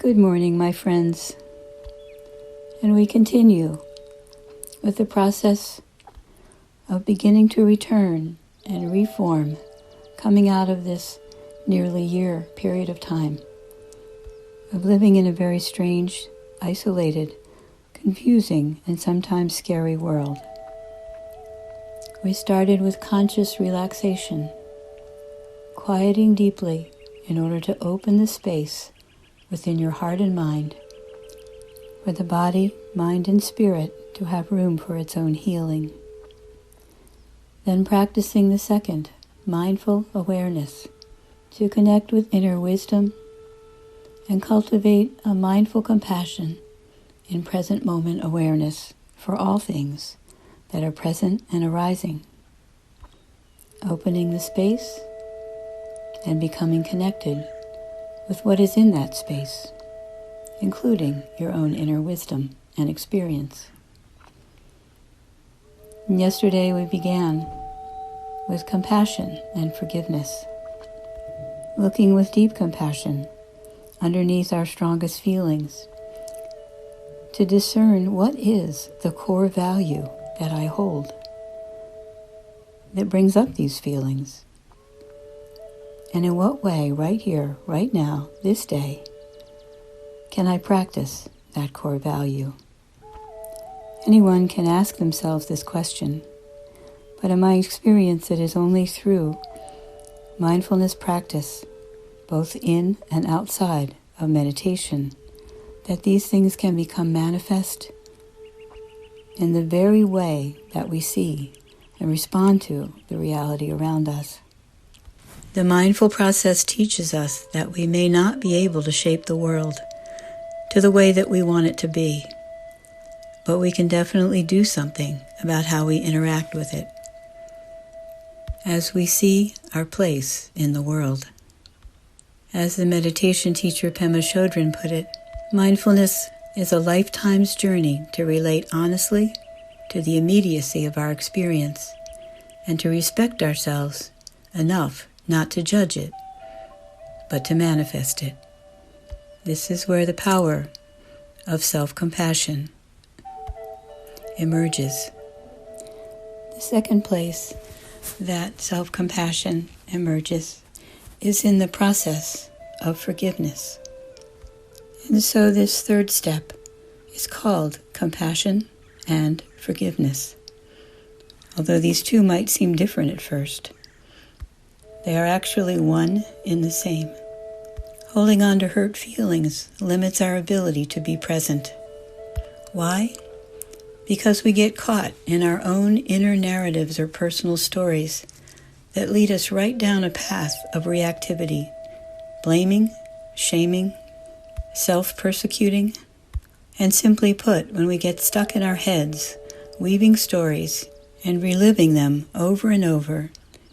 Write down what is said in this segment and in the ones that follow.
Good morning, my friends. And we continue with the process of beginning to return and reform, coming out of this nearly year period of time of living in a very strange, isolated, confusing, and sometimes scary world. We started with conscious relaxation, quieting deeply in order to open the space within your heart and mind for the body, mind, and spirit to have room for its own healing. Then practicing the second, mindful awareness, to connect with inner wisdom and cultivate a mindful compassion in present moment awareness for all things that are present and arising. Opening the space and becoming connected with what is in that space, including your own inner wisdom and experience. And yesterday we began with compassion and forgiveness, looking with deep compassion underneath our strongest feelings to discern what is the core value that I hold that brings up these feelings. And in what way, right here, right now, this day, can I practice that core value? Anyone can ask themselves this question, but in my experience, it is only through mindfulness practice, both in and outside of meditation, that these things can become manifest in the very way that we see and respond to the reality around us. The mindful process teaches us that we may not be able to shape the world to the way that we want it to be, but we can definitely do something about how we interact with it as we see our place in the world. As the meditation teacher Pema Chodron put it, mindfulness is a lifetime's journey to relate honestly to the immediacy of our experience and to respect ourselves enough not to judge it, but to manifest it. This is where the power of self-compassion emerges. The second place that self-compassion emerges is in the process of forgiveness. And so this third step is called compassion and forgiveness. Although these two might seem different at first, they are actually one in the same. Holding on to hurt feelings limits our ability to be present. Why? Because we get caught in our own inner narratives or personal stories that lead us right down a path of reactivity, blaming, shaming, self-persecuting, and simply put, when we get stuck in our heads, weaving stories and reliving them over and over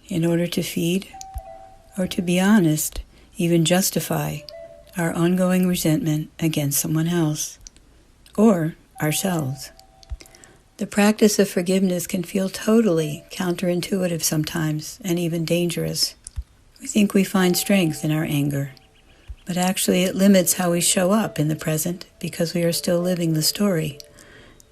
in order to feed, or to be honest, even justify our ongoing resentment against someone else, or ourselves. The practice of forgiveness can feel totally counterintuitive sometimes, and even dangerous. We think we find strength in our anger, but actually it limits how we show up in the present because we are still living the story,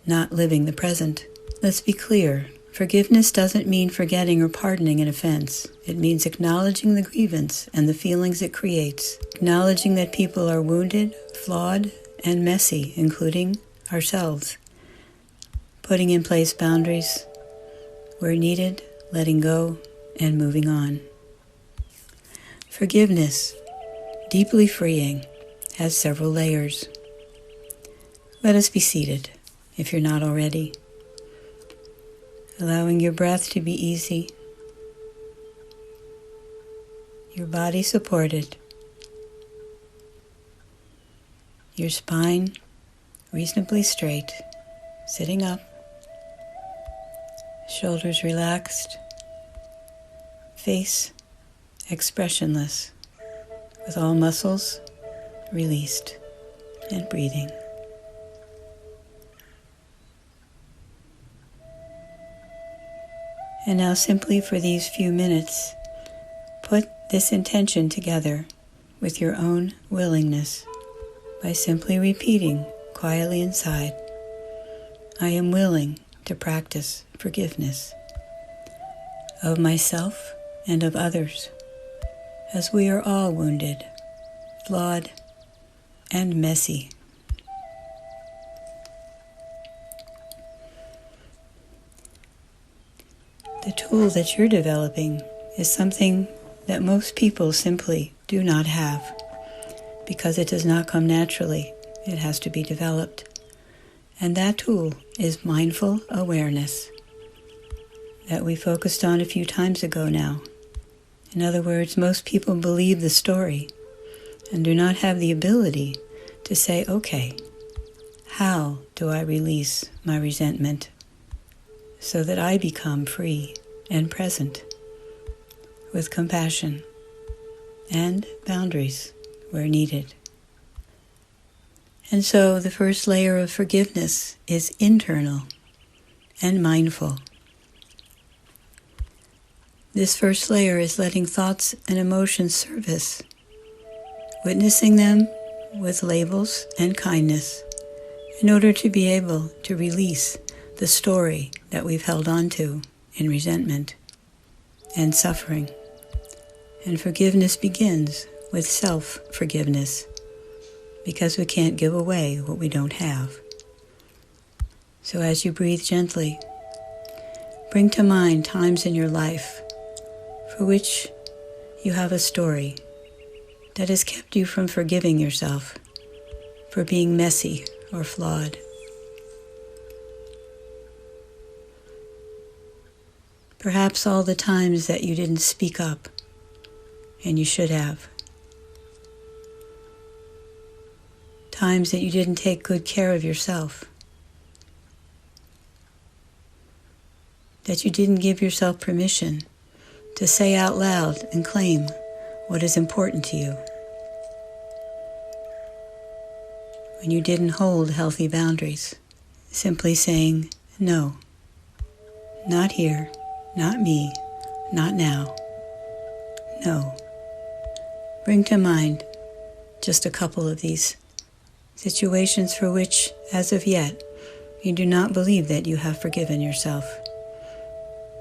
not living the present. Let's be clear. Forgiveness doesn't mean forgetting or pardoning an offense. It means acknowledging the grievance and the feelings it creates, acknowledging that people are wounded, flawed, and messy, including ourselves, putting in place boundaries where needed, letting go, and moving on. Forgiveness, deeply freeing, has several layers. Let us be seated, if you're not already. Allowing your breath to be easy, your body supported, your spine reasonably straight, sitting up, shoulders relaxed, face expressionless, with all muscles released, and breathing. And now simply for these few minutes, put this intention together with your own willingness by simply repeating quietly inside, I am willing to practice forgiveness of myself and of others, as we are all wounded, flawed, and messy. The tool that you're developing is something that most people simply do not have, because it does not come naturally. It has to be developed. And that tool is mindful awareness that we focused on a few times ago now. In other words, most people believe the story and do not have the ability to say, okay, how do I release my resentment so that I become free and present with compassion and boundaries where needed? And so the first layer of forgiveness is internal and mindful. This first layer is letting thoughts and emotions surface, witnessing them with labels and kindness in order to be able to release the story that we've held on to in resentment and suffering. And forgiveness begins with self-forgiveness, because we can't give away what we don't have. So as you breathe gently, bring to mind times in your life for which you have a story that has kept you from forgiving yourself for being messy or flawed. Perhaps all the times that you didn't speak up and you should have. Times that you didn't take good care of yourself. That you didn't give yourself permission to say out loud and claim what is important to you. When you didn't hold healthy boundaries, simply saying, no, not here, not me, not now, no. Bring to mind just a couple of these situations for which, as of yet, you do not believe that you have forgiven yourself.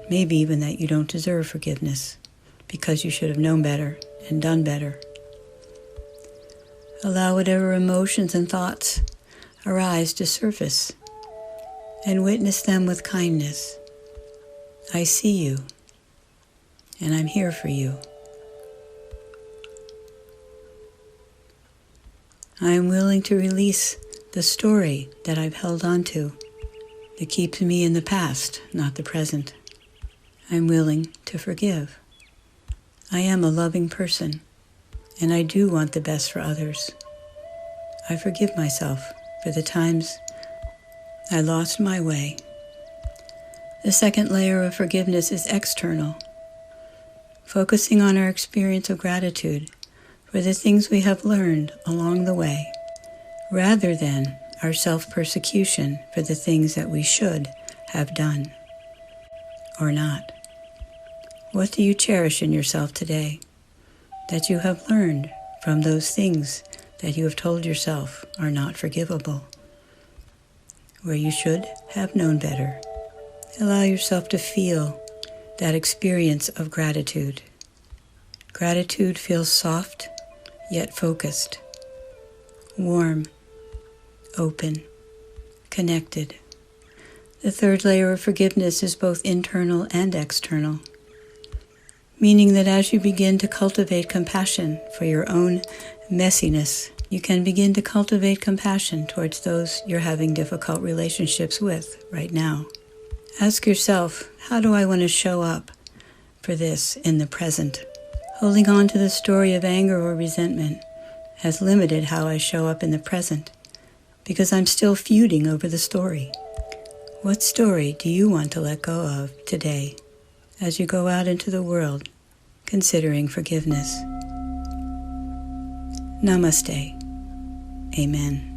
Maybe even that you don't deserve forgiveness because you should have known better and done better. Allow whatever emotions and thoughts arise to surface and witness them with kindness. I see you, and I'm here for you. I am willing to release the story that I've held on to that keeps me in the past, not the present. I'm willing to forgive. I am a loving person, and I do want the best for others. I forgive myself for the times I lost my way. The second layer of forgiveness is external, focusing on our experience of gratitude for the things we have learned along the way, rather than our self-persecution for the things that we should have done or not. What do you cherish in yourself today that you have learned from those things that you have told yourself are not forgivable, where you should have known better? Allow yourself to feel that experience of gratitude. Gratitude feels soft, yet focused, warm, open, connected. The third layer of forgiveness is both internal and external, meaning that as you begin to cultivate compassion for your own messiness, you can begin to cultivate compassion towards those you're having difficult relationships with right now. Ask yourself, how do I want to show up for this in the present? Holding on to the story of anger or resentment has limited how I show up in the present because I'm still feuding over the story. What story do you want to let go of today as you go out into the world considering forgiveness? Namaste. Amen.